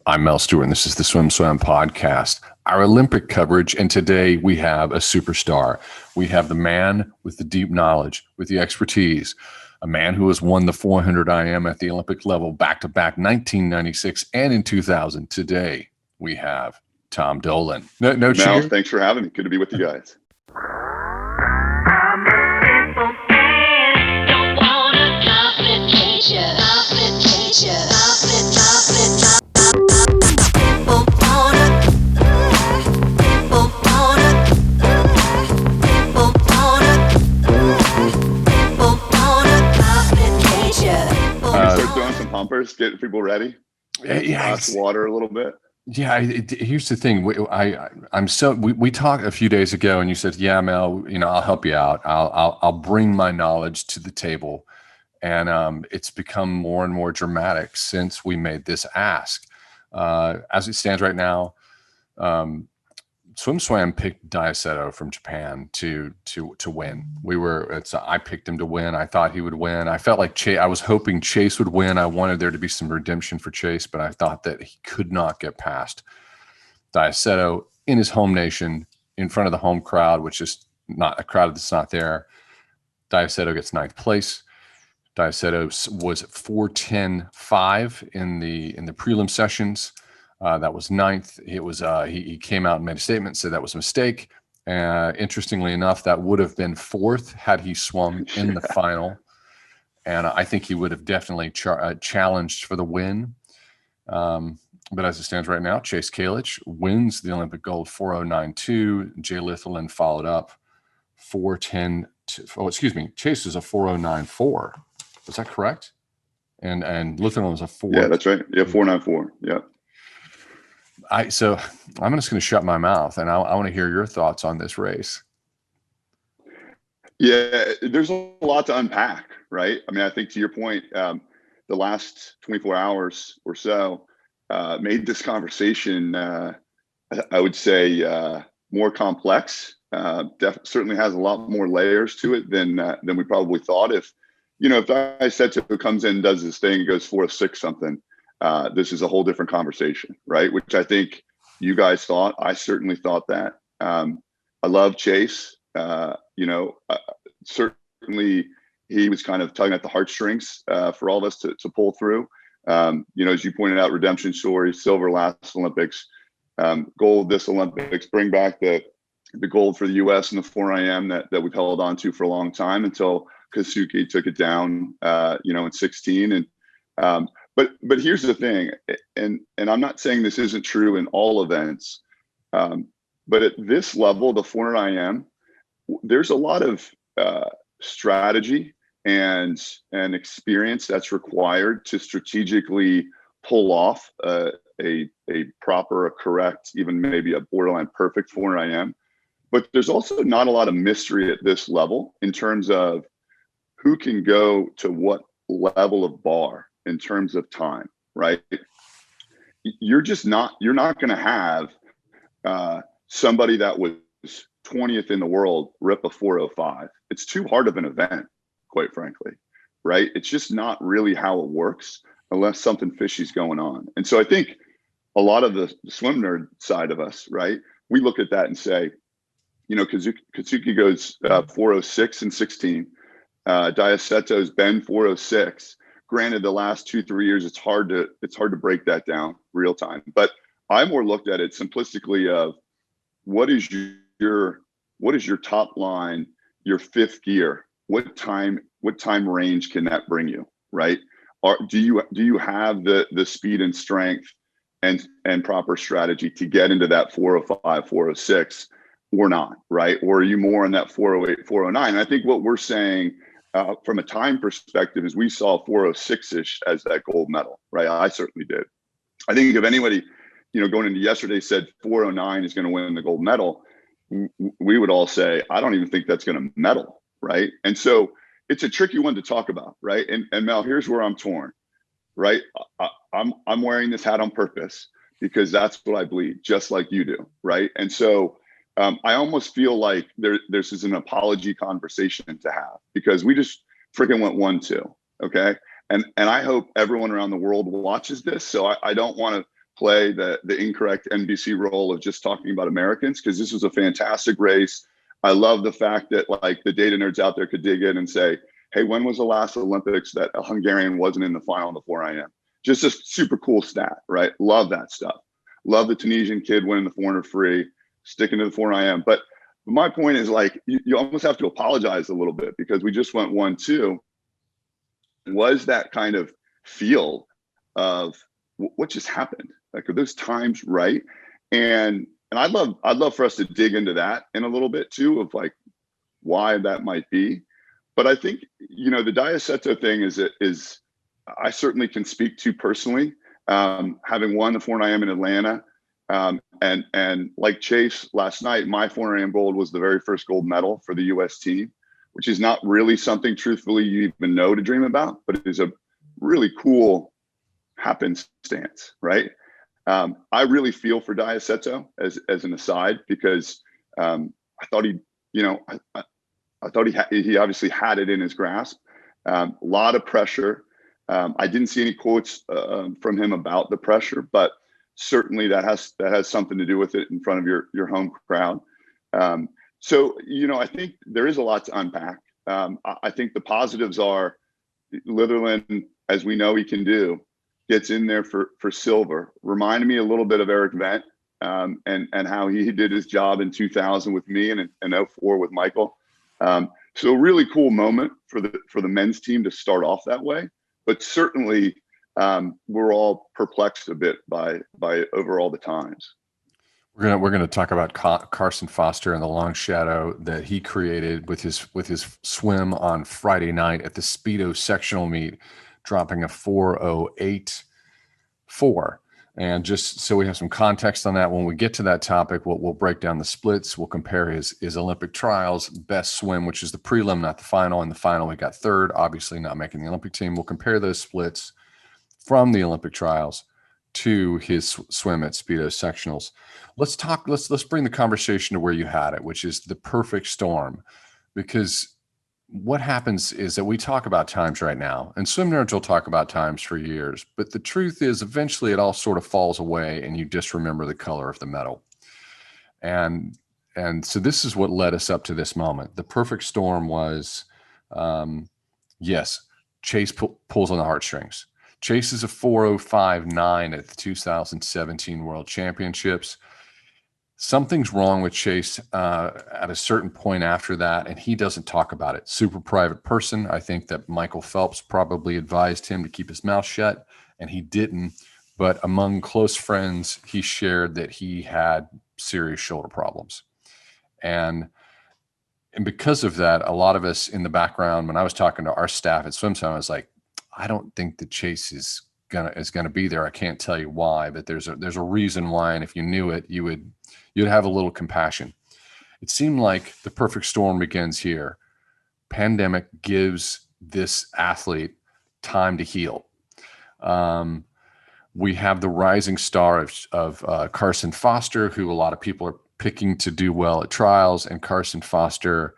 I'm Mel Stewart, and this is the SwimSwam podcast, our Olympic coverage. And today we have a superstar. We have the man with the deep knowledge, with the expertise, a man who has won the 400 IM at the Olympic level back-to-back 1996 and in 2000. Today we have Tom Dolan. No Mel, cheer? thanks for having me. Good to be with you guys. Start throwing some pumpers, getting people ready. Glass water a little bit. Yeah, here's the thing. We talked a few days ago, and you said, "Yeah, Mel, I'll help you out. I'll bring my knowledge to the table," and it's become more and more dramatic since we made this ask. As it stands right now, SwimSwam picked Diaceto from Japan to win. I picked him to win. I thought he would win. I felt like I was hoping Chase would win. I wanted there to be some redemption for Chase, but I thought that he could not get past Diaceto in his home nation, in front of the home crowd, which is not a crowd that's not there. Diaceto gets ninth place. Diaceto was 4:10.5 in the prelim sessions. That was ninth. It was he came out and made a statement, said that was a mistake. Interestingly enough, that would have been fourth had he swum in the final, and I think he would have definitely challenged for the win. But as it stands right now, Chase Kalich wins the Olympic gold 4:09.2. Jay Litherland followed up 4:10. Chase is a 4:09.4. Was that correct? And Litherland was a 4. Yeah, that's right. Yeah, 4:09.4. Yeah. So I'm just going to shut my mouth, and I want to hear your thoughts on this race. Yeah, there's a lot to unpack, right? I mean, I think to your point, the last 24 hours or so made this conversation, I would say, more complex. Certainly has a lot more layers to it than we probably thought. If Diaceto comes in, does this thing, goes 4-6 something. This is a whole different conversation, right? Which I think you guys thought. I certainly thought that. I love Chase. Certainly he was kind of tugging at the heartstrings for all of us to pull through. As you pointed out, redemption story, silver last Olympics, gold this Olympics, bring back the gold for the U.S. in the 4 IM that we've held on to for a long time until Kasuke took it down, in 16. And But here's the thing, and I'm not saying this isn't true in all events, but at this level, the 400 IM, there's a lot of strategy and experience that's required to strategically pull off a proper, a correct, even maybe a borderline perfect 400 IM. But there's also not a lot of mystery at this level in terms of who can go to what level of bar in terms of time, right? You're not going to have somebody that was 20th in the world rip a 4:05. It's too hard of an event, quite frankly, right? It's just not really how it works unless something fishy's going on. And so I think a lot of the swim nerd side of us, right? We look at that and say, Katsuki goes 4:06 and 16. Diaceto's been 4:06. Granted, the last 2-3 years, it's hard to break that down real time. But I more looked at it simplistically of what is your top line, your fifth gear? What time range can that bring you, right? Do you have the speed and strength and proper strategy to get into that 4:05, 4:06 or not, right? Or are you more in that 4:08, 4:09? I think what we're saying from a time perspective is we saw 4:06-ish as that gold medal, right? I certainly did. I think if anybody, going into yesterday said 4:09 is going to win the gold medal, we would all say, I don't even think that's going to medal, right? And so it's a tricky one to talk about, right? And Mel, here's where I'm torn, right? I'm wearing this hat on purpose because that's what I believe, just like you do, right? And so I almost feel like this is an apology conversation to have because we just freaking went 1-2, okay? And I hope everyone around the world watches this. So I don't want to play the incorrect NBC role of just talking about Americans, because this was a fantastic race. I love the fact that like the data nerds out there could dig in and say, hey, when was the last Olympics that a Hungarian wasn't in the final in the 4 IM? Just a super cool stat, right? Love that stuff. Love the Tunisian kid winning the 400 free, sticking to the 4 IM. But my point is, like, you almost have to apologize a little bit, because we just went 1-2. Was that kind of feel of what just happened? Like, are those times right? And I'd love for us to dig into that in a little bit too, of like why that might be. But I think, you know, the Diaceto thing is I certainly can speak to personally, having won the 4 IM in Atlanta. And like Chase last night, my 4 IM gold was the very first gold medal for the US team, which is not really something truthfully you even know to dream about, but it is a really cool happenstance, right? I really feel for Diaceto as an aside, because I thought he, you know, I thought he obviously had it in his grasp. A lot of pressure. I didn't see any quotes from him about the pressure, but certainly that has something to do with it in front of your home crowd. So, you know, I think there is a lot to unpack. I think the positives are Litherland, as we know he can do, gets in there for silver. Reminded me a little bit of Eric Vent, and how he did his job in 2000 with me and in 04 with Michael. So a really cool moment for the men's team to start off that way. But certainly we're all perplexed a bit by overall the times. We're gonna talk about Carson Foster and the long shadow that he created with his swim on Friday night at the Speedo sectional meet, dropping a 4:08.4. And just so we have some context on that, when we get to that topic, we'll break down the splits. We'll compare his Olympic trials best swim, which is the prelim, not the final. In the final, he got third, obviously not making the Olympic team. We'll compare those splits from the Olympic trials to his swim at Speedo sectionals. Let's bring the conversation to where you had it, which is the perfect storm. Because what happens is that we talk about times right now, and swim nerds will talk about times for years, but the truth is eventually it all sort of falls away and you just remember the color of the medal. And so this is what led us up to this moment. The perfect storm was, yes, Chase pulls on the heartstrings. Chase is a 4:05.9 at the 2017 World Championships. Something's wrong with Chase at a certain point after that, and he doesn't talk about it. Super private person. I think that Michael Phelps probably advised him to keep his mouth shut, and he didn't. But among close friends, he shared that he had serious shoulder problems. And because of that, a lot of us in the background, when I was talking to our staff at SwimSwam, I was like, I don't think that Chase is gonna be there. I can't tell you why, but there's a reason why, and if you knew it, you'd have a little compassion. It seemed like the perfect storm begins here. Pandemic gives this athlete time to heal. We have the rising star of Carson Foster, who a lot of people are picking to do well at trials, and Carson Foster,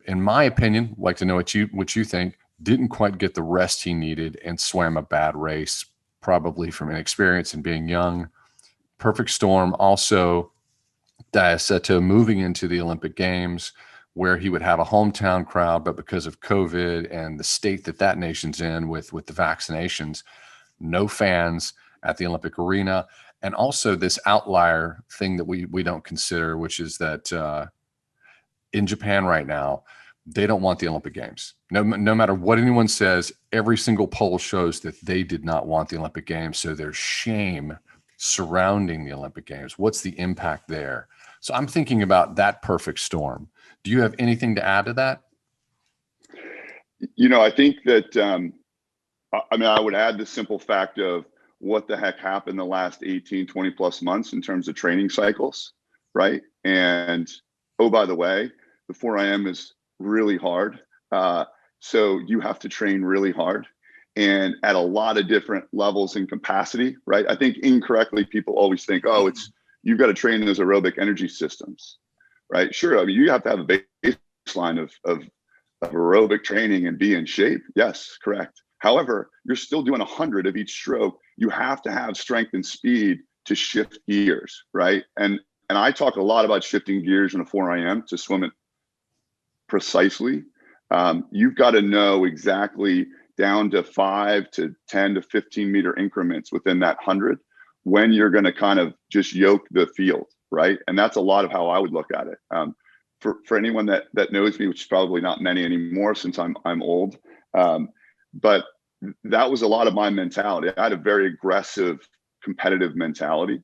in my opinion, like to know what you think, didn't quite get the rest he needed and swam a bad race, probably from inexperience and being young. Perfect storm also, Diaceto moving into the Olympic Games, where he would have a hometown crowd, but because of COVID and the state that nation's in with the vaccinations, no fans at the Olympic arena. And also this outlier thing that we don't consider, which is that in Japan right now, they don't want the Olympic Games. No matter what anyone says, every single poll shows that they did not want the Olympic Games. So there's shame surrounding the Olympic Games. What's the impact there? So I'm thinking about that perfect storm. Do you have anything to add to that? You know, I think that, I mean, I would add the simple fact of what the heck happened the last 18, 20 plus months in terms of training cycles, right? And, oh, by the way, the 4 IM is really hard. So you have to train really hard and at a lot of different levels and capacity, right? I think incorrectly, people always think, oh, you've got to train those aerobic energy systems, right? Sure. I mean, you have to have a baseline of aerobic training and be in shape. Yes, correct. However, you're still doing 100 of each stroke you have to have strength and speed to shift gears, right? And I talk a lot about shifting gears in a 4IM to swim it precisely. You've got to know exactly down to 5 to 10 to 15 meter increments within that 100 when you're going to kind of just yoke the field, right? And that's a lot of how I would look at it. For anyone that knows me, which is probably not many anymore since I'm old, but that was a lot of my mentality. I had a very aggressive, competitive mentality,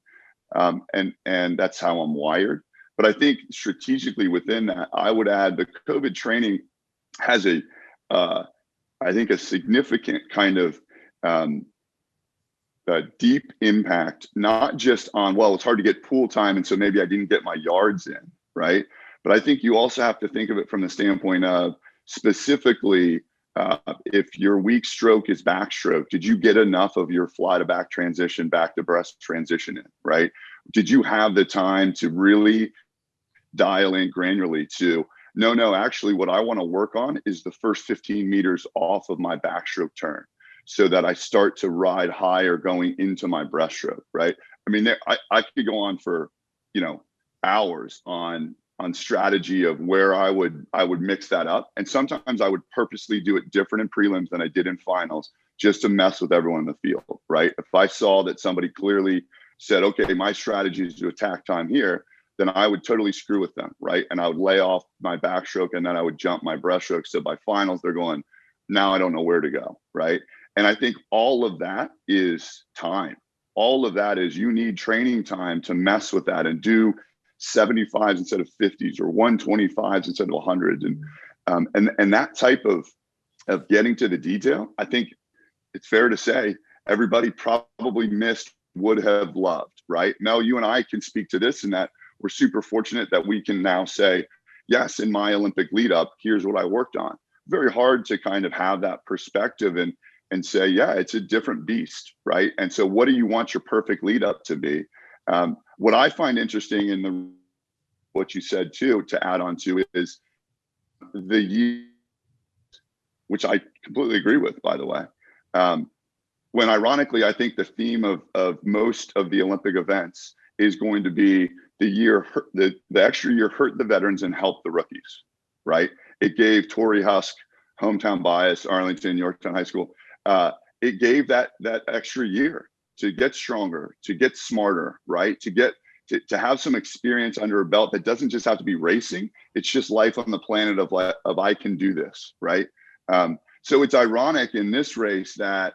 and that's how I'm wired. But I think strategically within that, I would add the COVID training has I think a significant kind of a deep impact, not just on, well, it's hard to get pool time, and so maybe I didn't get my yards in, right? But I think you also have to think of it from the standpoint of specifically, if your weak stroke is backstroke, did you get enough of your fly to back transition, back to breast transition in, right? Did you have the time to really dial in granularly to, no, actually what I want to work on is the first 15 meters off of my backstroke turn so that I start to ride higher going into my breaststroke, right? I mean, I could go on for, hours on strategy of where I would mix that up. And sometimes I would purposely do it different in prelims than I did in finals just to mess with everyone in the field, right? If I saw that somebody clearly said, okay, my strategy is to attack time here, then I would totally screw with them, right? And I would lay off my backstroke and then I would jump my breaststroke. So by finals, they're going, now I don't know where to go, right? And I think all of that is time. All of that is you need training time to mess with that and do 75s instead of 50s or 125s instead of 100s. And that type of getting to the detail, I think it's fair to say everybody probably missed, would have loved, right? Mel, you and I can speak to this, and that we're super fortunate that we can now say, yes, in my Olympic lead up, here's what I worked on. Very hard to kind of have that perspective and say, yeah, it's a different beast, right? And so what do you want your perfect lead up to be? What I find interesting in what you said too, to add on to, is the year, which I completely agree with, by the way. When ironically, I think the theme of most of the Olympic events is going to be the extra year hurt the veterans and helped the rookies, right? It gave Torrey Husk, hometown bias, Arlington, Yorktown High School. It gave that extra year to get stronger, to get smarter, right? To have some experience under a belt that doesn't just have to be racing. It's just life on the planet of I can do this, right? So it's ironic in this race that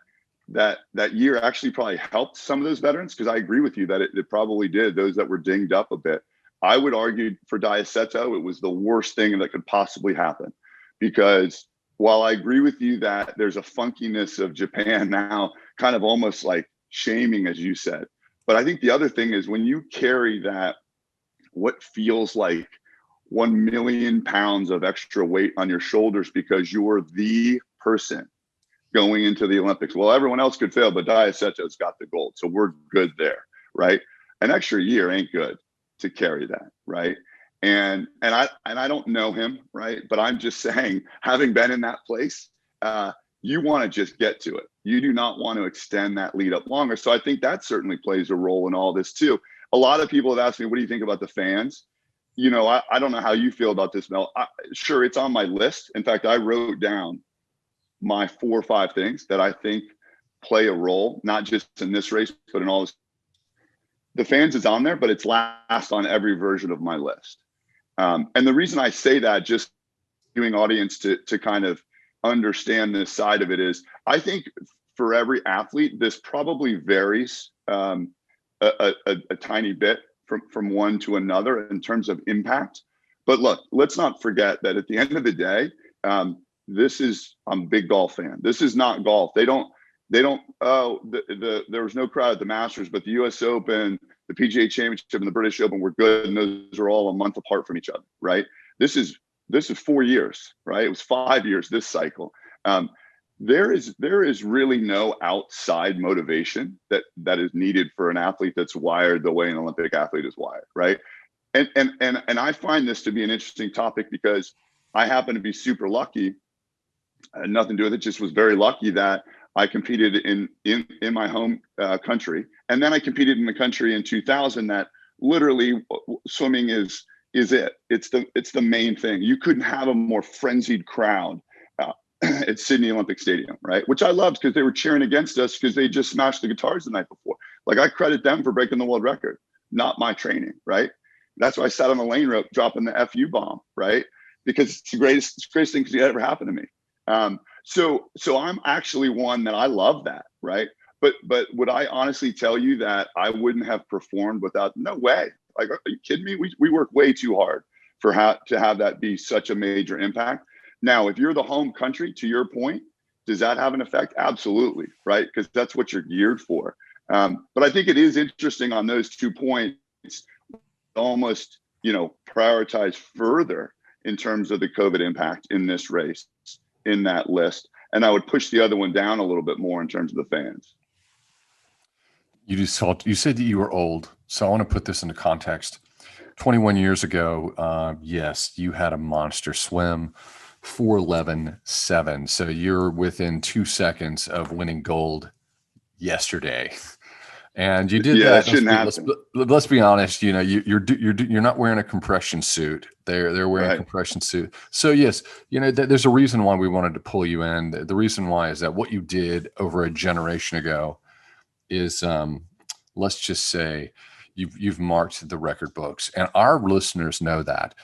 year actually probably helped some of those veterans, because I agree with you that it probably did, those that were dinged up a bit. I would argue for Diaceto, it was the worst thing that could possibly happen, because while I agree with you that there's a funkiness of Japan now, kind of almost like shaming, as you said. But I think the other thing is when you carry that, what feels like 1 million pounds of extra weight on your shoulders because you're the person going into the Olympics. Well, everyone else could fail, but Diaceto's got the gold. So we're good there, right? An extra year ain't good to carry that, right? And I don't know him, right? But I'm just saying, having been in that place, you want to just get to it. You do not want to extend that lead up longer. So I think that certainly plays a role in all this too. A lot of people have asked me, what do you think about the fans? I don't know how you feel about this, Mel. Sure, it's on my list. In fact, I wrote down my 4 or 5 things that I think play a role, not just in this race, but in all this. The fans is on there, but it's last on every version of my list. And the reason I say that, just doing audience to kind of understand this side of it, is I think for every athlete, this probably varies a tiny bit from one to another in terms of impact. But look, let's not forget that at the end of the day, I'm a big golf fan. This is not golf. There was no crowd at the Masters, but the US Open, the PGA Championship, and the British Open were good, and those are all a month apart from each other, right? This is 4 years, right? It was 5 years this cycle. There is really no outside motivation that is needed for an athlete that's wired the way an Olympic athlete is wired, right? And I find this to be an interesting topic because I happen to be super lucky. Nothing to do with it, just was very lucky that I competed in my home country, and then I competed in the country in 2000. That literally swimming is it. It's the main thing. You couldn't have a more frenzied crowd at Sydney Olympic Stadium, right? Which I loved because they were cheering against us because they just smashed the guitars the night before. Like, I credit them for breaking the world record, not my training, right? That's why I sat on the lane rope dropping the FU bomb, right? Because it's the greatest thing that ever happened to me. So I'm actually one that I love that, right? But would I honestly tell you that I wouldn't have performed without? No way. Like, are you kidding me? We work way too hard to have that be such a major impact. Now, if you're the home country, to your point, does that have an effect? Absolutely, right? Because that's what you're geared for. But I think it is interesting on those 2 points, almost, prioritize further in terms of the COVID impact in this race, in that list. And I would push the other one down a little bit more in terms of the fans. You said that you were old. So I want to put this into context. 21 years ago, yes, you had a monster swim, 4:11.7. So you're within 2 seconds of winning gold yesterday. And you did Yeah, that. that shouldn't happen. Let's be honest. You're not wearing a compression suit. They're wearing a compression suit. So yes, there's a reason why we wanted to pull you in. The reason why is that what you did over a generation ago is, let's just say, you've marked the record books, and our listeners know that.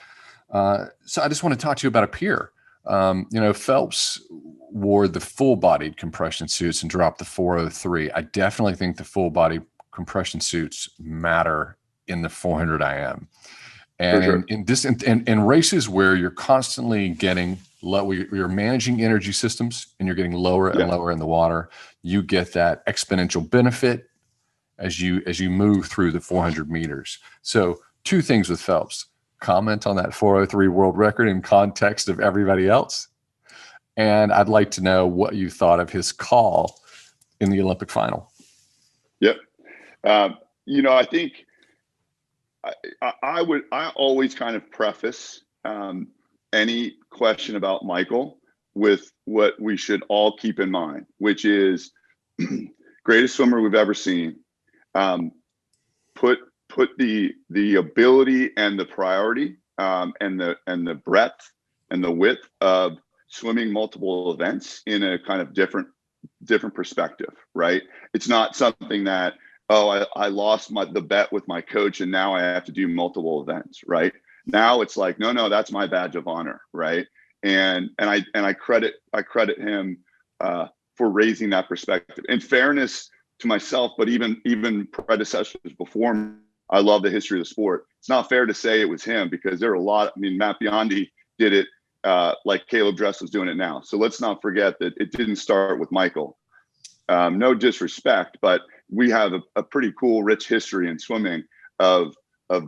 So I just want to talk to you about a peer. Phelps wore the full-bodied compression suits and dropped the 4:03. I definitely think the full-body compression suits matter in the 400 IM. And sure. in races where you're constantly getting low, you're managing energy systems and you're getting lower and lower in the water, you get that exponential benefit as you move through the 400 meters. So 2 things with Phelps. Comment on that 4:03 world record in context of everybody else. And I'd like to know what you thought of his call in the Olympic final. Yep. I think I always kind of preface any question about Michael with what we should all keep in mind, which is greatest swimmer we've ever seen. Put the ability and the priority and the breadth and the width of swimming multiple events in a kind of different perspective, right? It's not something that, I lost the bet with my coach and now I have to do multiple events, right? Now it's like, no, that's my badge of honor, right? And I credit him for raising that perspective. In fairness to myself, but even predecessors before me, I love the history of the sport. It's not fair to say it was him because there are a lot. I mean, Matt Biondi did it like Caleb Dress was doing it now. So let's not forget that it didn't start with Michael. No disrespect, but we have a pretty cool, rich history in swimming of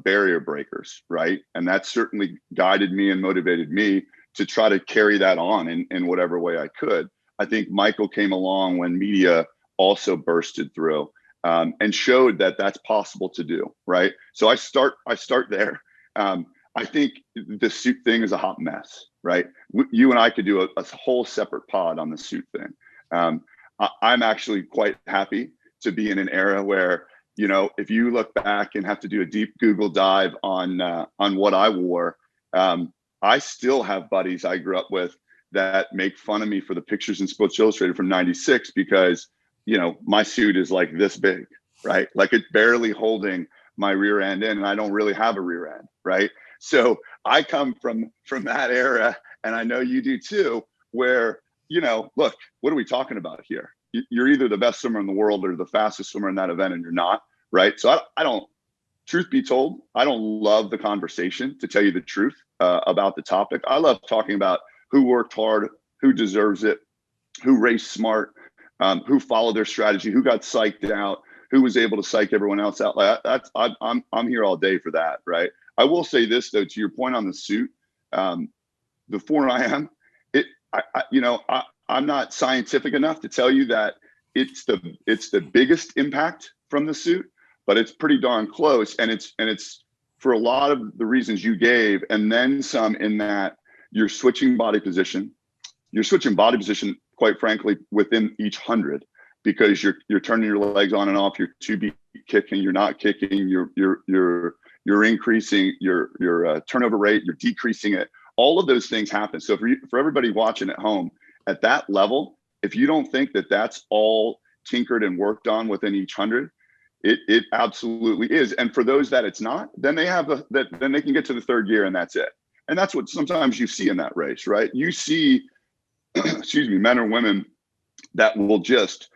barrier breakers, right? And that certainly guided me and motivated me to try to carry that on in whatever way I could. I think Michael came along when media also bursted through and showed that that's possible to do, right? So I start there. I think the suit thing is a hot mess, right? You and I could do a whole separate pod on the suit thing. I'm actually quite happy to be in an era where, if you look back and have to do a deep Google dive on what I wore, I still have buddies I grew up with that make fun of me for the pictures in Sports Illustrated from '96 because, my suit is like this big, right? Like it's barely holding my rear end in, and I don't really have a rear end, right? So I come from that era, and I know you do too, where, look, what are we talking about here? You're either the best swimmer in the world or the fastest swimmer in that event, and you're not, right? So I don't, truth be told, I don't love the conversation, to tell you the truth, about the topic. I love talking about who worked hard, who deserves it, who raced smart, who followed their strategy, who got psyched out, who was able to psych everyone else out. Like I'm here all day for that, right? I will say this though, to your point on the suit, before I am, I'm not scientific enough to tell you that it's the biggest impact from the suit, but it's pretty darn close, and it's for a lot of the reasons you gave, and then some, in that you're switching body position quite frankly, within each 100, because you're turning your legs on and off, you're two beat kicking, you're not kicking, you're increasing your turnover rate, you're decreasing it. All of those things happen. So for everybody watching at home, at that level, if you don't think that that's all tinkered and worked on within each 100, it absolutely is. And for those that it's not, then they have then they can get to the third gear and that's it. And that's what sometimes you see in that race, right? You see, excuse me, men or women that will just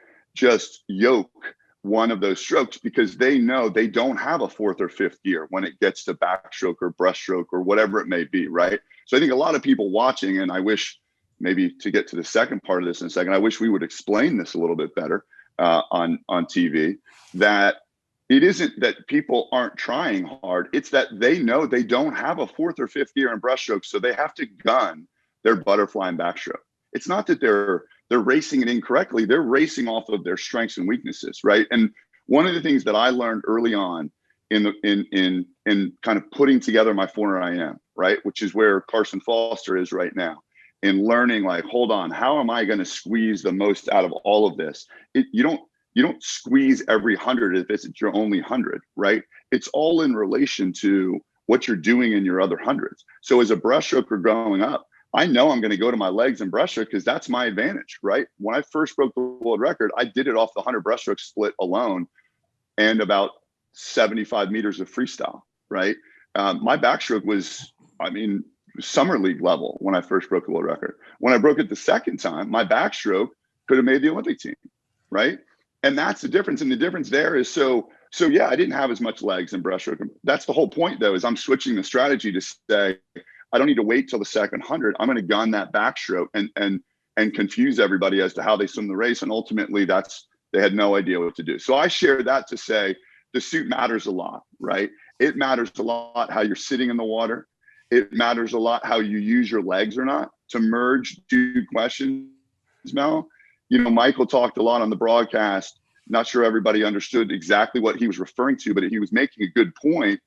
yoke one of those strokes because they know they don't have a fourth or fifth gear when it gets to backstroke or breaststroke or whatever it may be, right? So I think a lot of people watching, and I wish maybe to get to the second part of this in a second, I wish we would explain this a little bit better on TV, that it isn't that people aren't trying hard. It's that they know they don't have a fourth or fifth gear in breaststroke, so they have to gun their butterfly and backstroke. It's not that they're racing it incorrectly. They're racing off of their strengths and weaknesses, right? And one of the things that I learned early on in kind of putting together my 400 IM, right, which is where Carson Foster is right now, in learning, like, hold on, how am I going to squeeze the most out of all of this? You don't squeeze every 100 if it's your only 100, right? It's all in relation to what you're doing in your other hundreds. So as a breaststroker growing up, I know I'm going to go to my legs and breaststroke because that's my advantage, right? When I first broke the world record, I did it off the 100 breaststroke split alone and about 75 meters of freestyle, right? My backstroke was, I mean, summer league level when I first broke the world record. When I broke it the second time, my backstroke could have made the Olympic team, right? And that's the difference. And the difference there is so yeah, I didn't have as much legs in breaststroke. That's the whole point, though, is I'm switching the strategy to say, I don't need to wait till the second 100. I'm going to gun that backstroke and confuse everybody as to how they swim the race. And ultimately, they had no idea what to do. So I share that to say the suit matters a lot, right? It matters a lot how you're sitting in the water. It matters a lot how you use your legs or not. To merge two questions, Mel, Michael talked a lot on the broadcast. Not sure everybody understood exactly what he was referring to, but he was making a good point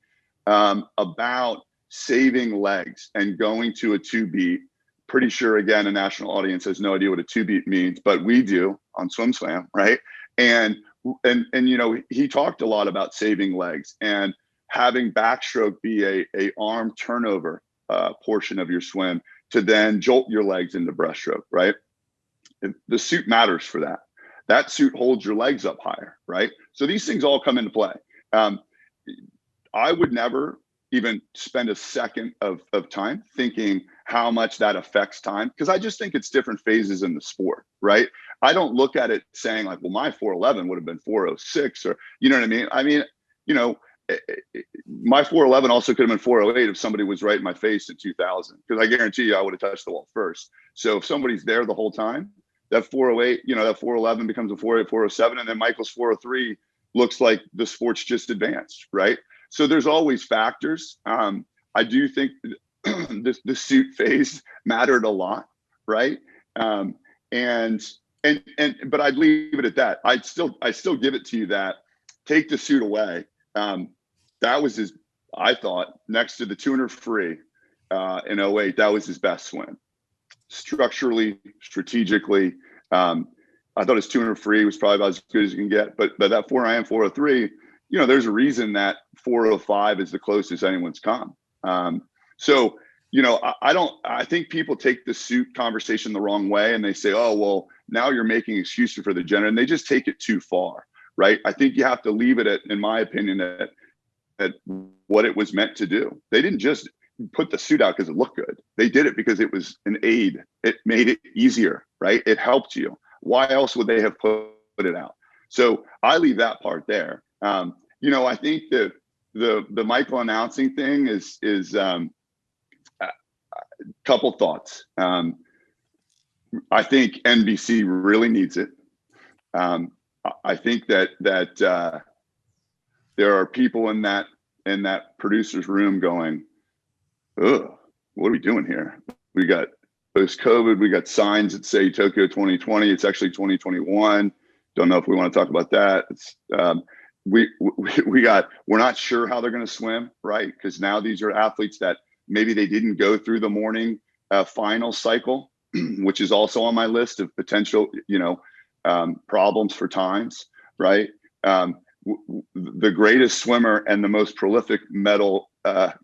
about saving legs and going to a two beat. Pretty sure, again, a national audience has no idea what a two beat means, but we do on SwimSwam, right? And he talked a lot about saving legs and having backstroke be a arm turnover portion of your swim to then jolt your legs into breaststroke, right? The suit matters for that. That suit holds your legs up higher, right? So these things all come into play. I would never even spend a second of time thinking how much that affects time, because I just think it's different phases in the sport, right? I don't look at it saying like, well, my 411 would have been 406, or you know what I mean? I mean, my 411 also could have been 408 if somebody was right in my face in 2000, because I guarantee you I would have touched the wall first. So if somebody's there the whole time, that 408, that 411 becomes a 408, 407, and then Michael's 403 looks like the sport's just advanced, right? So there's always factors. I do think the suit phase mattered a lot, right? But I'd leave it at that. I still give it to you that take the suit away. That was I thought, next to the 200 free in 08, that was his best swim. Structurally, strategically, I thought his 200 free was probably about as good as you can get. But that 400 IM 403, there's a reason that 405 is the closest anyone's come. I think people take the suit conversation the wrong way, and they say, oh, well, now you're making excuses for the gender, and they just take it too far, right? I think you have to leave it at, in my opinion, at what it was meant to do. They didn't just put the suit out because it looked good. They did it because it was an aid. It made it easier, right? It helped you. Why else would they have put it out? So I leave that part there. I think that the Michael announcing thing is a couple thoughts. I think NBC really needs it. I think that there are people in that producer's room going, ugh, what are we doing here? We got post-COVID, we got signs that say Tokyo 2020. It's actually 2021. Don't know if we want to talk about that. It's we're not sure how they're going to swim, right? Because now these are athletes that maybe they didn't go through the morning final cycle, which is also on my list of potential, problems for times, right? The greatest swimmer and the most prolific medal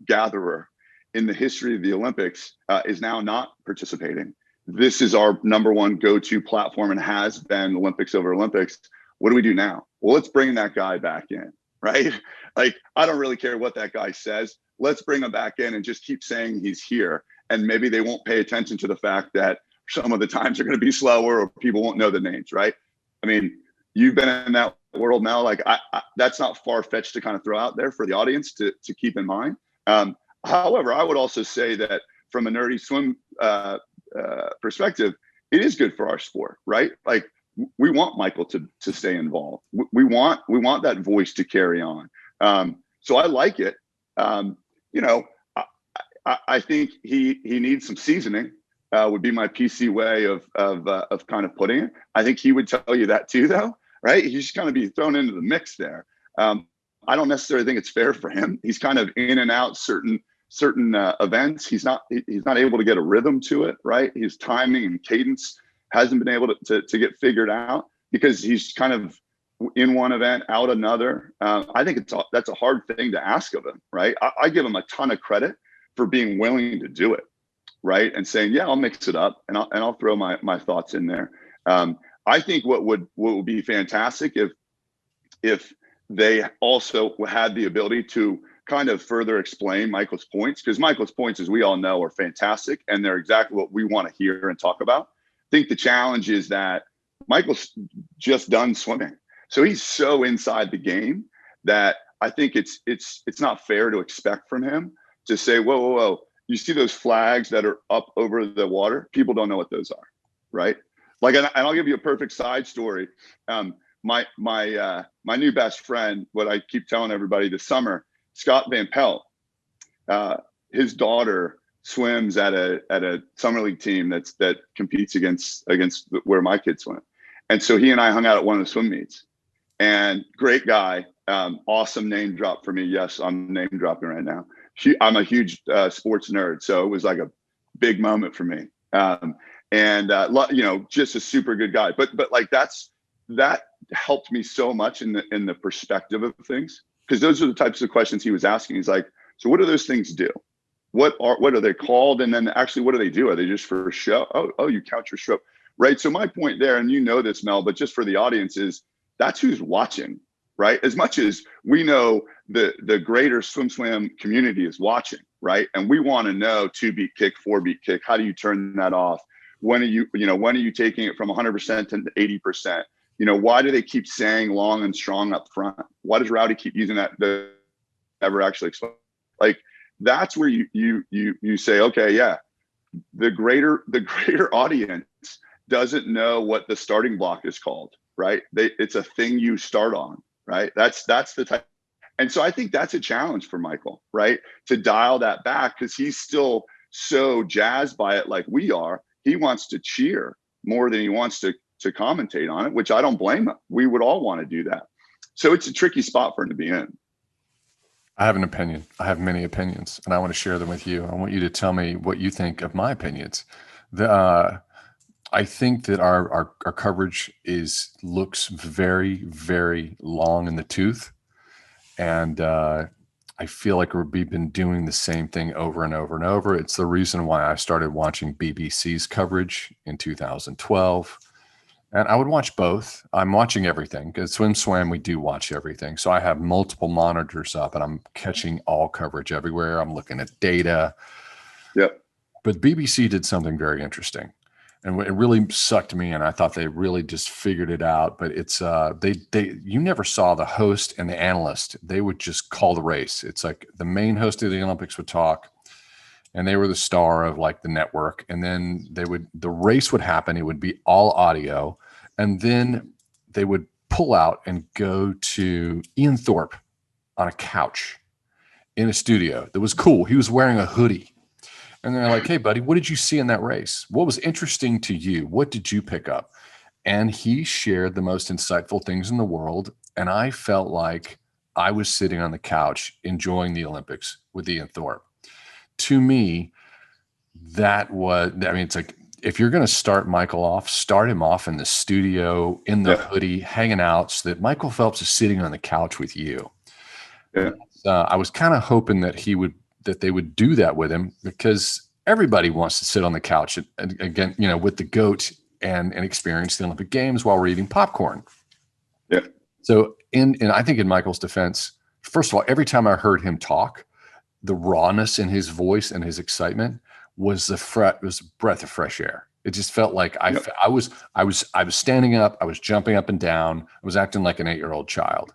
gatherer in the history of the Olympics is now not participating. This is our number one go-to platform and has been Olympics over Olympics. What do we do now? Well, let's bring that guy back in, right? Like, I don't really care what that guy says. Let's bring him back in and just keep saying he's here. And maybe they won't pay attention to the fact that some of the times are going to be slower or people won't know the names, right? I mean, you've been in that world now. Like, that's not far-fetched to kind of throw out there for the audience to keep in mind. However, I would also say that from a nerdy swim perspective, it is good for our sport, right? Like, we want Michael to stay involved. We want that voice to carry on. So I like it. I think he needs some seasoning. Would be my PC way of kind of putting it. I think he would tell you that too, though, right? He's just kind of be thrown into the mix there. I don't necessarily think it's fair for him. He's kind of in and out certain events. He's not able to get a rhythm to it, right? His timing and cadence hasn't been able to get figured out because he's kind of in one event, out another. I think that's a hard thing to ask of him, right? I give him a ton of credit for being willing to do it, right? And saying, yeah, I'll mix it up and I'll throw my thoughts in there. I think what would be fantastic if they also had the ability to kind of further explain Michael's points, because Michael's points, as we all know, are fantastic and they're exactly what we want to hear and talk about. I think the challenge is that Michael's just done swimming. So he's so inside the game that I think it's not fair to expect from him to say, whoa, you see those flags that are up over the water? People don't know what those are, right? Like, and I'll give you a perfect side story. My new best friend, what I keep telling everybody this summer, Scott Van Pelt, his daughter swims at a summer league team that competes against where my kids swim. And so he and I hung out at one of the swim meets. And great guy, awesome name drop for me. Yes, I'm name dropping right now. I'm a huge sports nerd, so it was like a big moment for me. Just a super good guy. But like that helped me so much in the perspective of things, because those are the types of questions he was asking. He's like, so what do those things do? What are they called? And then actually, what do they do? Are they just for show? Oh, you count your stroke, right? So my point there, and you know this, Mel, but just for the audience, is that's who's watching, right? As much as we know the greater SwimSwam community is watching, right? And we want to know 2-beat kick, 4-beat kick. How do you turn that off? When are you taking it from 100% to 80%? Why do they keep saying long and strong up front? Why does Rowdy keep using that? Never actually explain. Like, that's where you say, okay, yeah, the greater audience doesn't know what the starting block is called, right? It's a thing you start on, right? That's the type. And so I think that's a challenge for Michael, right? To dial that back, because he's still so jazzed by it like we are. He wants to cheer more than he wants to commentate on it, which I don't blame him. We would all want to do that. So it's a tricky spot for him to be in. I have an opinion. I have many opinions, and I want to share them with you. I want you to tell me what you think of my opinions. I think that our coverage looks very, very long in the tooth, and I feel like we've been doing the same thing over and over and over. It's the reason why I started watching BBC's coverage in 2012. And I would watch both. I'm watching everything because SwimSwam, we do watch everything. So I have multiple monitors up and I'm catching all coverage everywhere. I'm looking at data. Yep. But BBC did something very interesting. And it really sucked me in. I thought they really just figured it out. But it's you never saw the host and the analyst. They would just call the race. It's like the main host of the Olympics would talk, and they were the star of like the network. And then the race would happen. It would be all audio. And then they would pull out and go to Ian Thorpe on a couch in a studio that was cool. He was wearing a hoodie. And they're like, hey, buddy, what did you see in that race? What was interesting to you? What did you pick up? And he shared the most insightful things in the world. And I felt like I was sitting on the couch enjoying the Olympics with Ian Thorpe. To me, it's like if you're going to start Michael off, start him off in the studio, in the Yeah. hoodie, hanging out, so that Michael Phelps is sitting on the couch with you. Yeah. I was kind of hoping that they would do that with him, because everybody wants to sit on the couch and again, with the GOAT and experience the Olympic Games while we're eating popcorn. Yeah. So I think in Michael's defense, first of all, every time I heard him talk, the rawness in his voice and his excitement was a breath of fresh air. It just felt like I was standing up, I was jumping up and down, I was acting like an 8-year-old child.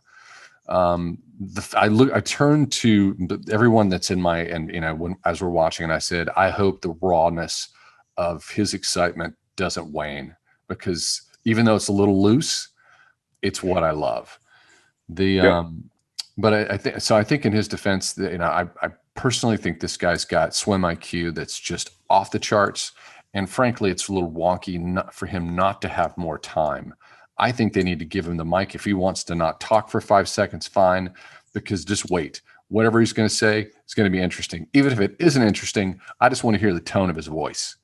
I turned to everyone that's in my, and as we're watching, and I said, I hope the rawness of his excitement doesn't wane, because even though it's a little loose, it's what I love. But I think so. I think in his defense, that I personally think this guy's got swim IQ that's just off the charts, and frankly, it's a little wonky for him not to have more time. I think they need to give him the mic. If he wants to not talk for 5 seconds, fine, because just wait. Whatever he's going to say, it's going to be interesting. Even if it isn't interesting, I just want to hear the tone of his voice.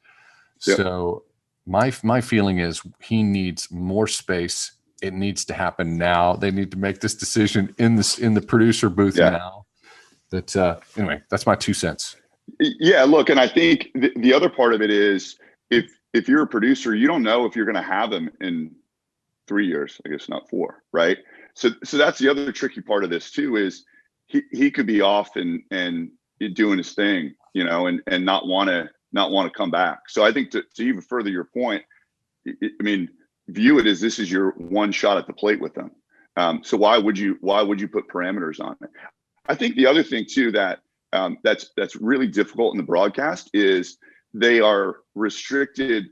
Yep. So my feeling is he needs more space. It needs to happen now. They need to make this decision in the producer booth now. Anyway, that's my 2 cents. Yeah, look, and I think the other part of it is, if you're a producer, you don't know if you're going to have him in 3 years, I guess not 4, right? So that's the other tricky part of this too, is he could be off and doing his thing, and not want to come back. So I think to even further your point, I mean, view it as this is your one shot at the plate with them. So why would you put parameters on it? I think the other thing too that's really difficult in the broadcast is they are restricted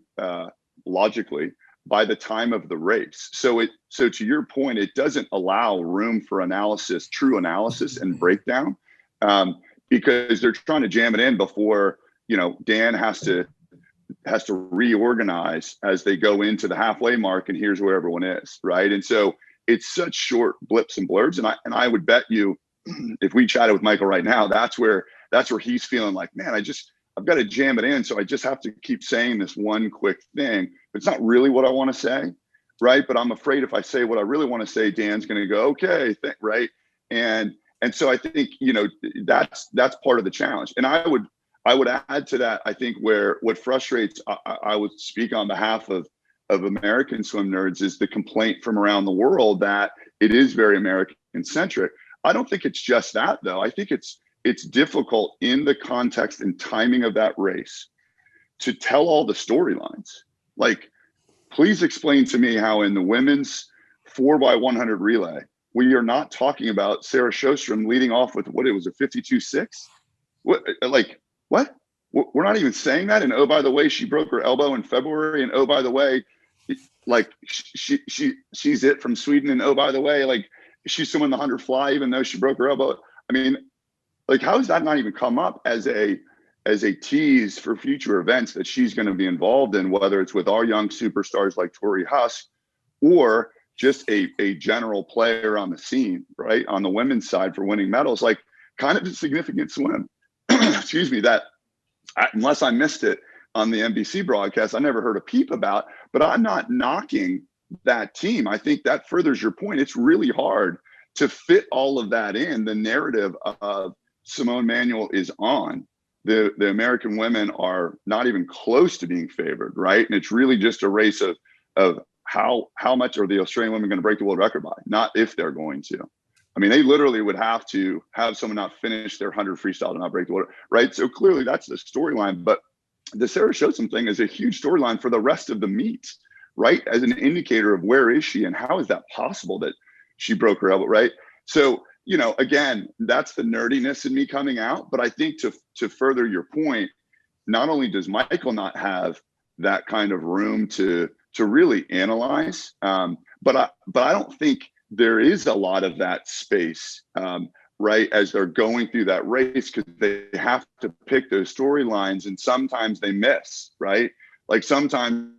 logically by the time of the race. So to your point, it doesn't allow room for analysis, true analysis and breakdown, because they're trying to jam it in before Dan has to reorganize as they go into the halfway mark, and here's where everyone is, right? And so it's such short blips and blurbs, and I would bet you, if we chatted with Michael right now, that's where he's feeling like, man, I've got to jam it in, so I just have to keep saying this one quick thing. It's not really what I want to say, right? But I'm afraid if I say what I really want to say, Dan's going to go, okay, right? And so I think that's part of the challenge. And I would add to that, I think what frustrates, I would speak on behalf of American swim nerds, is the complaint from around the world that it is very American centric. I don't think it's just that, though. I think it's difficult in the context and timing of that race to tell all the storylines. Like, please explain to me how in the women's 4x100 relay, we are not talking about Sarah Sjostrom leading off with what it was, a 52.6. What? We're not even saying that. And oh, by the way, she broke her elbow in February. And oh, by the way, like she's it from Sweden. And oh, by the way, like she's swimming the 100 fly, even though she broke her elbow. I mean, like, how does that not even come up as a tease for future events that she's going to be involved in, whether it's with our young superstars like Tori Husk, or just a general player on the scene, right? On the women's side for winning medals, like kind of a significant swim. Excuse me, that unless I missed it on the NBC broadcast, I never heard a peep about, but I'm not knocking that team. I think that furthers your point. It's really hard to fit all of that in. The narrative of Simone Manuel is on. The American women are not even close to being favored, right? And it's really just a race of how much are the Australian women going to break the world record by, not if they're going to. I mean, they literally would have to have someone not finish their 100 freestyle to not break the world, right? So clearly that's the storyline. But the Sarah Sjostrom thing is a huge storyline for the rest of the meet, right? As an indicator of where is she and how is that possible that she broke her elbow, right? So, again, that's the nerdiness in me coming out. But I think to further your point, not only does Michael not have that kind of room to really analyze, but I don't think there is a lot of that space, right, as they're going through that race, because they have to pick those storylines, and sometimes they miss, right? Like sometimes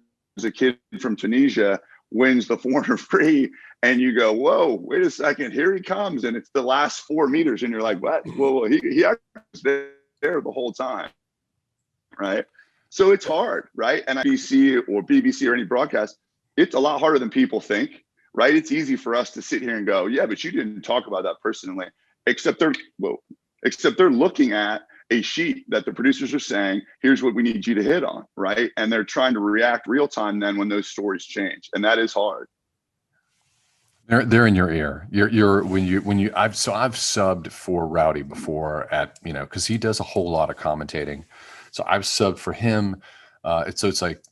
a kid from Tunisia wins the 400 free, and you go, whoa, wait a second, here he comes, and it's the last 4 meters, and you're like, what? Well, he was there the whole time, right? So it's hard, right? And BBC or BBC or any broadcast, it's a lot harder than people think, right? It's easy for us to sit here and go, yeah, but you didn't talk about that personally, except they're looking at a sheet that the producers are saying, here's what we need you to hit on, right? And they're trying to react real time then when those stories change. And that is hard. They're in your ear. I've subbed for Rowdy before at, because he does a whole lot of commentating. So I've subbed for him. It's like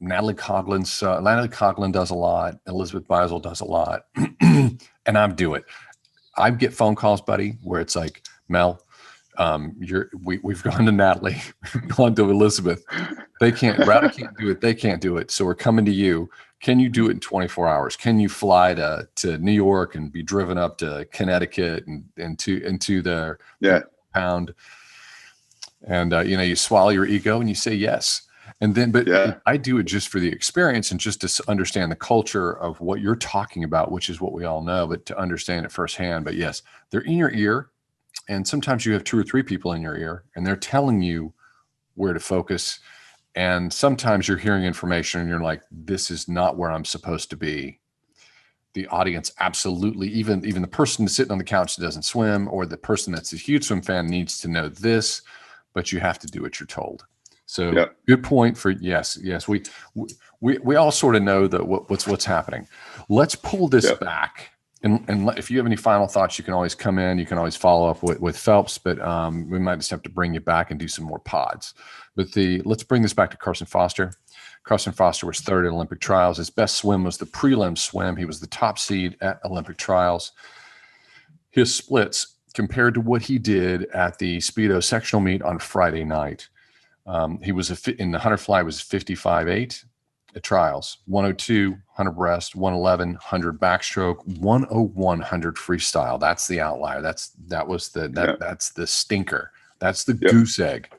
Natalie Coughlin does a lot. Elizabeth Beisel does a lot. And I do it. I get phone calls, buddy, where it's like, Mel, we've gone to Natalie, gone to Elizabeth. Rowdy can't do it. They can't do it. So we're coming to you. Can you do it in 24 hours? Can you fly to New York and be driven up to Connecticut and into the pound? And you swallow your ego and you say yes. And then, I do it just for the experience and just to understand the culture of what you're talking about, which is what we all know, but to understand it firsthand. But yes, they're in your ear. And sometimes you have 2 or 3 people in your ear and they're telling you where to focus. And sometimes you're hearing information and you're like, this is not where I'm supposed to be. The audience absolutely, even the person sitting on the couch that doesn't swim, or the person that's a huge swim fan, needs to know this, but you have to do what you're told. So Good point for yes. We all sort of know that what's happening. Let's pull this back. And if you have any final thoughts, you can always come in. You can always follow up with Phelps, but we might just have to bring you back and do some more pods. But let's bring this back to Carson Foster. Carson Foster was 3rd at Olympic trials. His best swim was the prelim swim. He was the top seed at Olympic trials. His splits compared to what he did at the Speedo sectional meet on Friday night. He was in the 100 fly was 55.8 at trials, 102 100 breast, 111 100 backstroke, 101 100 freestyle. That's the outlier. That's the stinker. That's the goose egg.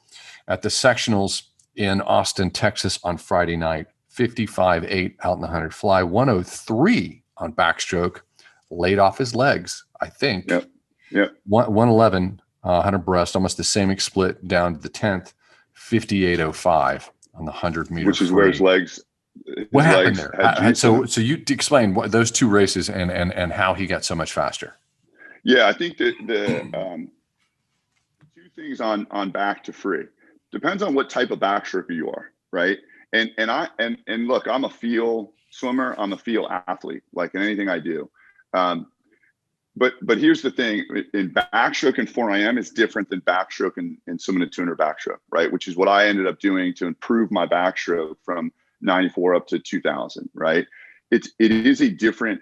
At the sectionals in Austin, Texas on Friday night, 55.8 out in the 100 fly, 103 on backstroke, laid off his legs, I think. 111 100 breast, almost the same split down to the 10th, 58.05 on the 100 meter. Which is free. Where his legs. What happened there? So you explain those 2 races and how he got so much faster. Yeah, I think that the 2 things on back to free depends on what type of backstroker you are, right? And look, I'm a feel swimmer. I'm a feel athlete, like in anything I do. But here's the thing: in backstroke and 4IM is different than backstroke and swimming a 200 backstroke, right? Which is what I ended up doing to improve my backstroke from 94 up to 2000, right? It is a different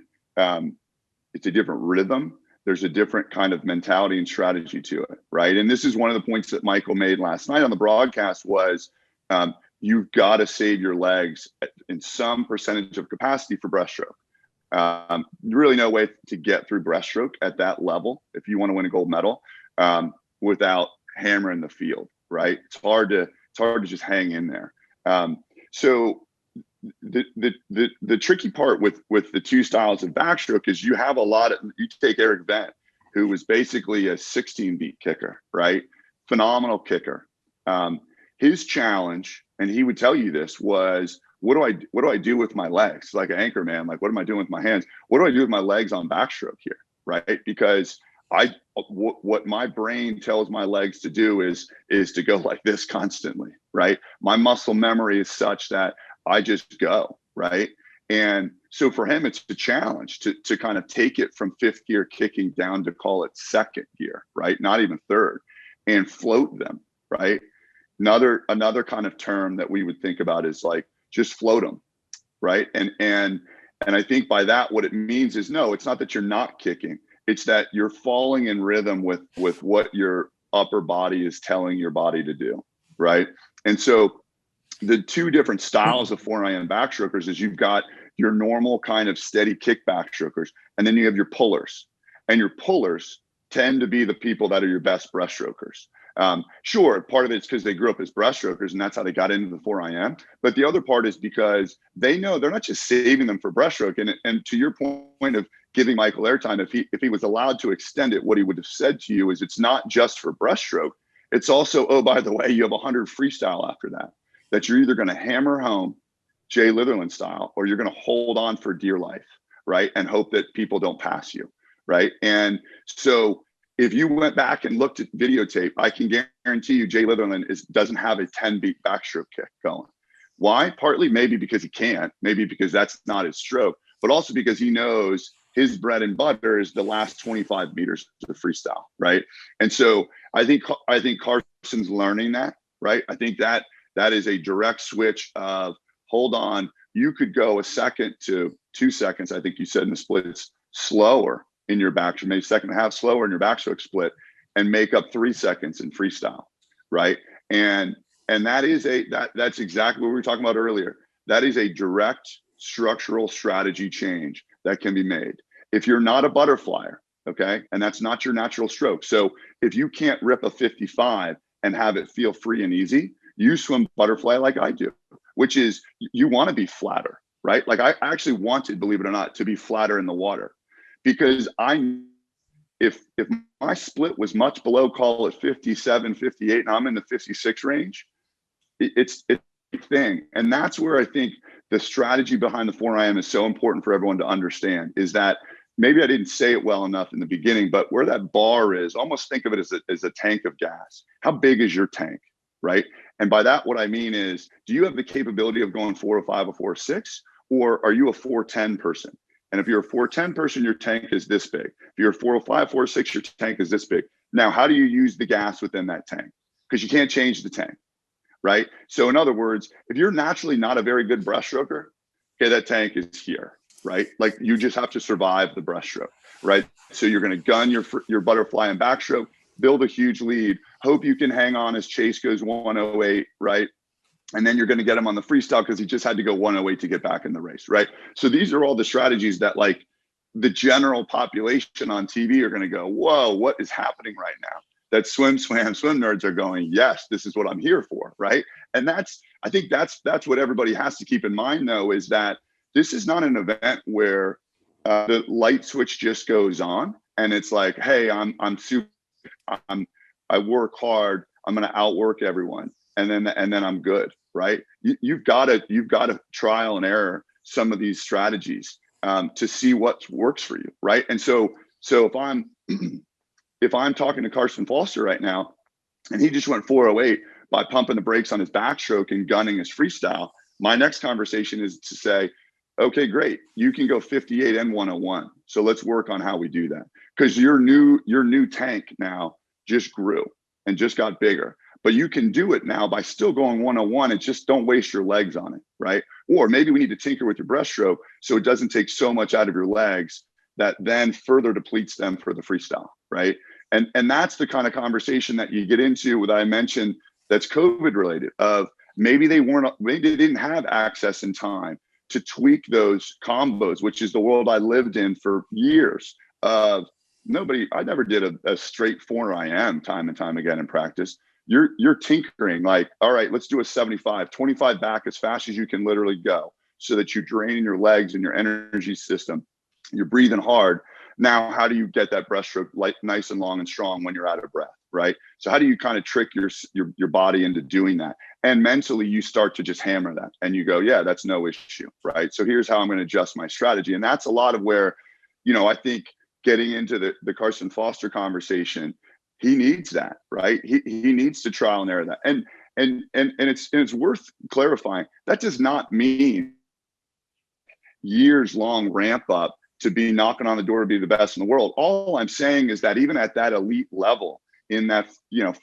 rhythm. There's a different kind of mentality and strategy to it, right? And this is one of the points that Michael made last night on the broadcast was you've got to save your legs in some percentage of capacity for breaststroke. Really no way to get through breaststroke at that level if you want to win a gold medal without hammering the field, right? It's hard to just hang in there. So the tricky part with the 2 styles of backstroke is you have you take Eric Vent, who was basically a 16 beat kicker, right? Phenomenal kicker. His challenge, and he would tell you this, was what do I do with my legs? Like an anchor man, like what am I doing with my hands? What do I do with my legs on backstroke here, right? Because what my brain tells my legs to do is to go like this constantly, right? My muscle memory is such that I just go, right? And so for him, it's a challenge to kind of take it from 5th gear kicking down to call it 2nd gear, right? Not even 3rd, and float them, right? Another kind of term that we would think about is like, just float them, right? And I think by that, what it means is, no, it's not that you're not kicking. It's that you're falling in rhythm with what your upper body is telling your body to do, right? And so the 2 different styles of 4IM backstrokers is you've got your normal kind of steady kick backstrokers, and then you have your pullers. And your pullers tend to be the people that are your best breaststrokers. Sure, part of it's because they grew up as breaststrokers and that's how they got into the 4IM. But the other part is because they know they're not just saving them for breaststroke. And to your point of giving Michael airtime, if he was allowed to extend it, what he would have said to you is it's not just for breaststroke. It's also, oh, by the way, you have 100 freestyle after that. that you're either going to hammer home Jay Litherland style, or you're going to hold on for dear life, right? And hope that people don't pass you, right? And so if you went back and looked at videotape, I can guarantee you Jay Litherland doesn't have a 10-beat backstroke kick going. Why? Partly maybe because he can't, maybe because that's not his stroke, but also because he knows his bread and butter is the last 25 meters of freestyle, right? And so I think Carson's learning that, right? I think that is a direct switch of, hold on, you could go a second to 2 seconds, I think you said in the splits, slower in your backstroke, maybe second and a half slower in your backstroke split, and make up 3 seconds in freestyle, right? And that is that's exactly what we were talking about earlier. That is a direct structural strategy change that can be made. If you're not a butterflyer, okay, and that's not your natural stroke. So if you can't rip a 55 and have it feel free and easy, you swim butterfly like I do, which is you want to be flatter, right? Like I actually wanted, believe it or not, to be flatter in the water, because if my split was much below, call it 57, 58, and I'm in the 56 range, it's a thing. And that's where I think the strategy behind the 4IM is so important for everyone to understand, is that maybe I didn't say it well enough in the beginning, but where that bar is, almost think of it as a tank of gas. How big is your tank, right? And by that, what I mean is, do you have the capability of going 405 or 406, or are you a 410 person? And if you're a 410 person, your tank is this big. If you're a 405, 406, your tank is this big. Now, how do you use the gas within that tank? Because you can't change the tank, right? So in other words, if you're naturally not a very good breaststroker, okay, that tank is here, right? Like you just have to survive the breaststroke, right? So you're going to gun your butterfly and backstroke, build a huge lead, hope you can hang on as Chase goes 108, right? And then you're going to get him on the freestyle because he just had to go 108 to get back in the race, right? So these are all the strategies that like the general population on TV are going to go, whoa, what is happening right now? That swim nerds are going, yes, this is what I'm here for, right? And I think that's what everybody has to keep in mind, though, is that this is not an event where the light switch just goes on and it's like, hey, I work hard, I'm going to outwork everyone, and then I'm good, right? You've got to trial and error some of these strategies to see what works for you, right? And so if I'm talking to Carson Foster right now, and he just went 408 by pumping the brakes on his backstroke and gunning his freestyle, my next conversation is to say, okay, great, you can go 58 and 101. So let's work on how we do that, because your new tank now just grew and just got bigger. But you can do it now by still going 101, and just don't waste your legs on it, right? Or maybe we need to tinker with your breaststroke so it doesn't take so much out of your legs that then further depletes them for the freestyle, right? And that's the kind of conversation that you get into, that I mentioned, that's COVID related, of maybe they didn't have access in time to tweak those combos, which is the world I lived in for years. I never did a straight 4IM time and time again in practice. You're tinkering, like, all right, let's do a 75, 25 back as fast as you can literally go, so that you're draining your legs and your energy system. You're breathing hard. Now, how do you get that breaststroke nice and long and strong when you're out of breath, right? So how do you kind of trick your body into doing that? And mentally, you start to just hammer that, and you go, yeah, that's no issue, right? So here's how I'm going to adjust my strategy. And that's a lot of where, I think getting into the Carson Foster conversation, he needs that, right? He needs to trial and error that. And it's worth clarifying. That does not mean years long ramp up to be knocking on the door to be the best in the world. All I'm saying is that even at that elite level, in that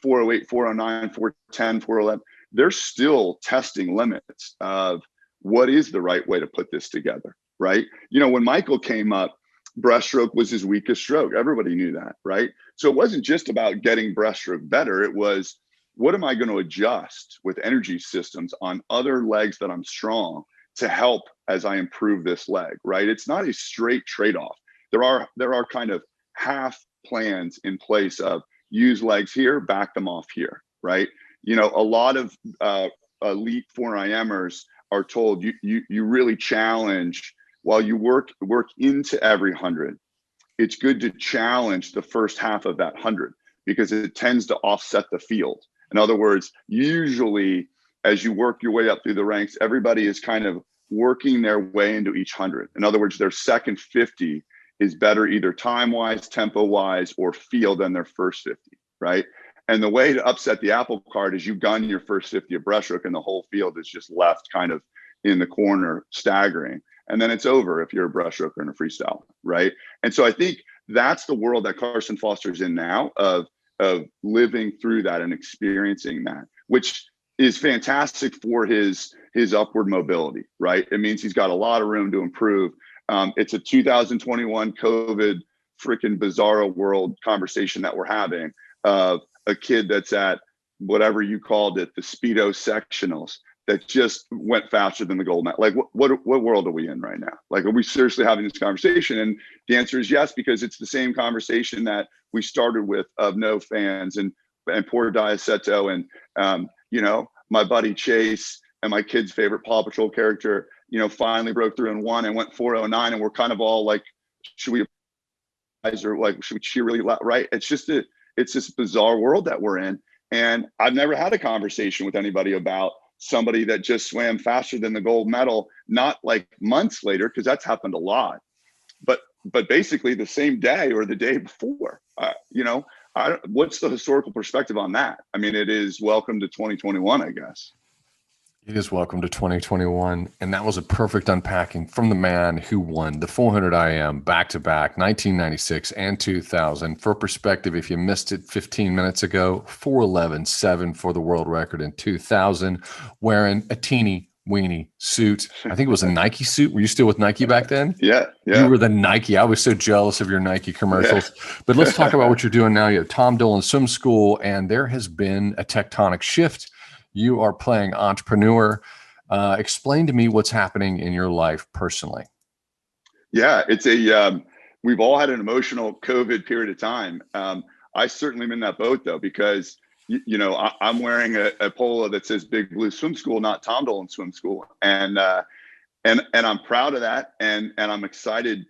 408, 409, 410, 411, they're still testing limits of what is the right way to put this together, right? When Michael came up, breaststroke was his weakest stroke. Everybody knew that, right? So it wasn't just about getting breaststroke better. It was, what am I going to adjust with energy systems on other legs that I'm strong to help as I improve this leg, right? It's not a straight trade-off. There are kind of half plans in place of use legs here, back them off here, right? A lot of elite 4IMers are told you really challenge while you work into every 100. It's good to challenge the first half of that 100, because it tends to offset the field. In other words, usually as you work your way up through the ranks, everybody is kind of working their way into each 100. In other words, their second 50 is better either time-wise, tempo-wise, or feel than their first 50, right? And the way to upset the apple cart is you gun your first 50 of breaststroke and the whole field is just left kind of in the corner staggering. And then it's over if you're a breaststroker and a freestyle, right? And so I think that's the world that Carson Foster's in now, of living through that and experiencing that, which is fantastic for his upward mobility, right? It means he's got a lot of room to improve. It's a 2021 COVID freaking bizarro world conversation that we're having of a kid that's at whatever you called it, the Speedo sectionals, that just went faster than the gold medal. Like, what world are we in right now? Like, are we seriously having this conversation? And the answer is yes, because it's the same conversation that we started with of no fans and poor Diaceto and you know, my buddy Chase and my kid's favorite Paw Patrol character, you know, finally broke through and won and went 409, and we're kind of all like, should we, or like, should we cheer really loud, right? It's this bizarre world that we're in, and I've never had a conversation with anybody about somebody that just swam faster than the gold medal, not like months later, because that's happened a lot, but basically the same day or the day before. You know, what's the historical perspective on that? I mean, it is welcome to 2021, I guess. It is welcome to 2021. And that was a perfect unpacking from the man who won the 400 IM back-to-back 1996 and 2000. For perspective, if you missed it 15 minutes ago, 4:11.7 for the world record in 2000, wearing a teeny weeny suit. I think it was a Nike suit. Were you still with Nike back then? Yeah. You were the Nike. I was so jealous of your Nike commercials. Yeah. But let's talk about what you're doing now. You have Tom Dolan Swim School, and there has been a tectonic shift. You are playing entrepreneur. Explain to me what's happening in your life personally. Yeah, it's we've all had an emotional COVID period of time. I certainly am in that boat though, because you know, I'm wearing a polo that says Big Blue Swim School, not Tom Dolan Swim School. And I'm proud of that. And I'm excited,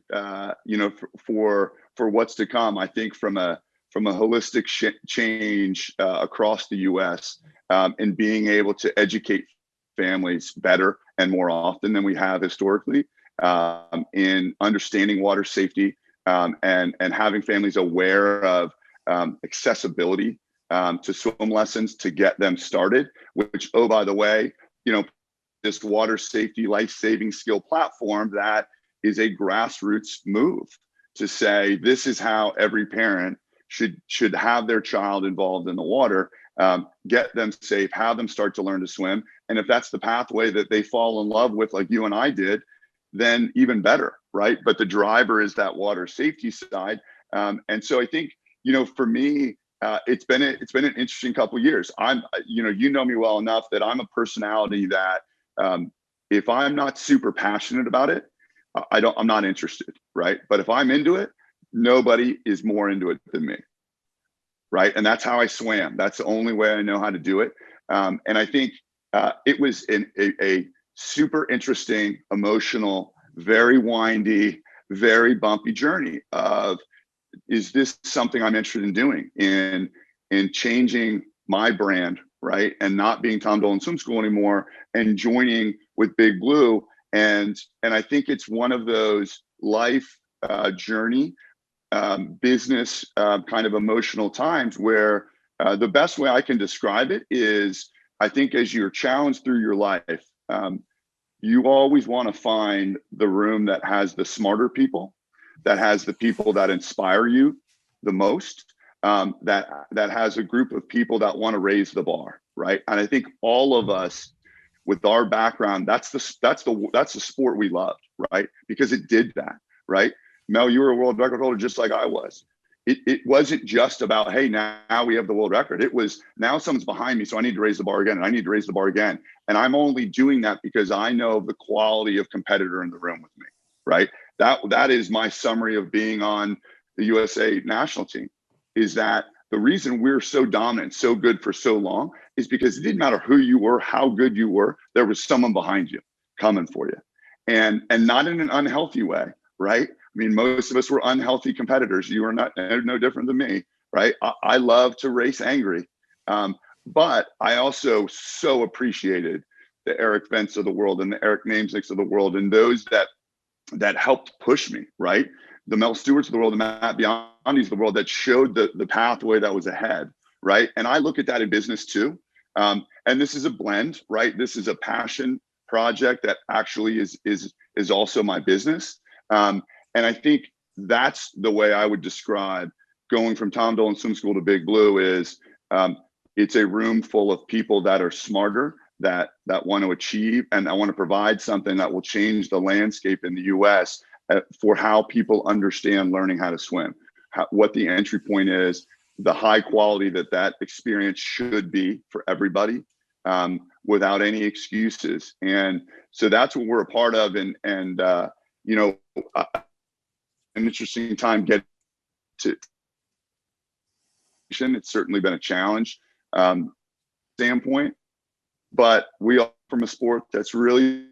you know, for what's to come. I think from a holistic change across the US, and being able to educate families better and more often than we have historically, in understanding water safety, and having families aware of accessibility to swim lessons to get them started, which, oh, by the way, you know, this water safety life-saving skill platform, that is a grassroots move to say, this is how every parent should have their child involved in the water, get them safe, have them start to learn to swim. And if that's the pathway that they fall in love with, like you and I did, then even better, right? But the driver is that water safety side. And so I think, you know, for me, it's been an interesting couple of years. You know me well enough that I'm a personality that, if I'm not super passionate about it, I'm not interested, right? But if I'm into it, nobody is more into it than me, right? And that's how I swam. That's the only way I know how to do it. And I think it was a super interesting, emotional, very windy, very bumpy journey of, is this something I'm interested in doing, in changing my brand, right? And not being Tom Dolan Swim School anymore, and joining with Big Blue. And I think it's one of those life journey, business kind of emotional times where the best way I can describe it is, I think as you're challenged through your life, you always want to find the room that has the smarter people, that has the people that inspire you the most, that has a group of people that want to raise the bar, right? And I think all of us, with our background, that's the sport we loved, right? Because it did that, right? Mel, you were a world record holder just like I was. It wasn't just about, hey, now we have the world record. It was, now someone's behind me, so I need to raise the bar again, and I need to raise the bar again. And I'm only doing that because I know the quality of competitor in the room with me, right? That is my summary of being on the USA national team, is that the reason we're so dominant, so good for so long, is because it didn't matter who you were, how good you were, there was someone behind you coming for you. And not in an unhealthy way, right? I mean, most of us were unhealthy competitors. You are no different than me, right? I love to race angry. but I also so appreciated the Eric Fentz of the world and the Eric Namesakes of the world, and those that helped push me, right? The Mel Stewarts of the world, the Matt Biondis of the world, that showed the pathway that was ahead, right? And I look at that in business too. And this is a blend, right? This is a passion project that actually is also my business. And I think that's the way I would describe going from Tom Dolan Swim School to Big Blue is it's a room full of people that are smarter, that want to achieve, and I want to provide something that will change the landscape in the US for how people understand learning how to swim, what the entry point is, the high quality that experience should be for everybody, without any excuses. And so that's what we're a part of. And you know, an interesting time getting to. It's certainly been a challenge standpoint, but we are from a sport that's really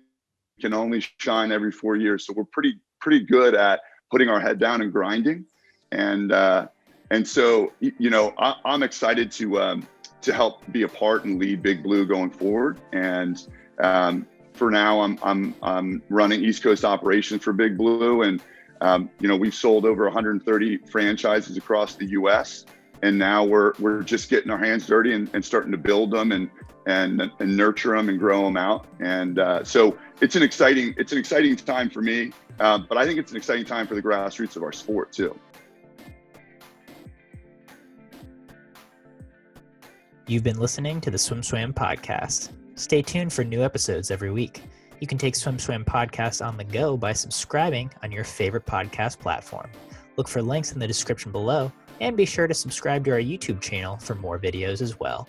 can only shine every 4 years. So we're pretty good at putting our head down and grinding. And so, you know, I'm excited to help be a part and lead Big Blue going forward. And for now, I'm running East Coast operations for Big Blue, and you know, we've sold over 130 franchises across the U.S. And now we're just getting our hands dirty and starting to build them and nurture them and grow them out. And so it's an exciting time for me, but I think it's an exciting time for the grassroots of our sport too. You've been listening to the SwimSwam podcast. Stay tuned for new episodes every week. You can take SwimSwam podcast on the go by subscribing on your favorite podcast platform. Look for links in the description below, and be sure to subscribe to our YouTube channel for more videos as well.